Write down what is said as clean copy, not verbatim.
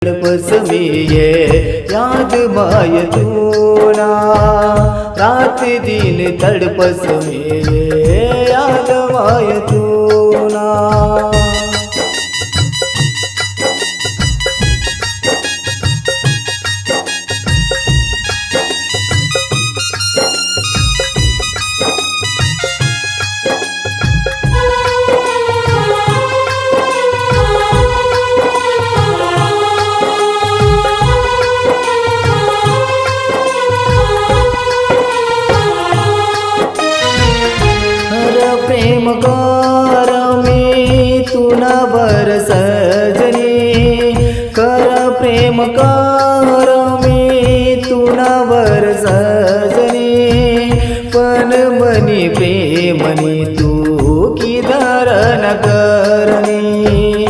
तड़पस में ये याद माय तूना, रात दिन तड़पस में ये याद माय तूना। प्रेम कर में तू न बर सजनी, कर प्रेम कर में तू न बर सजनी, पण मनी प्रेमनी तू किधर न करनी।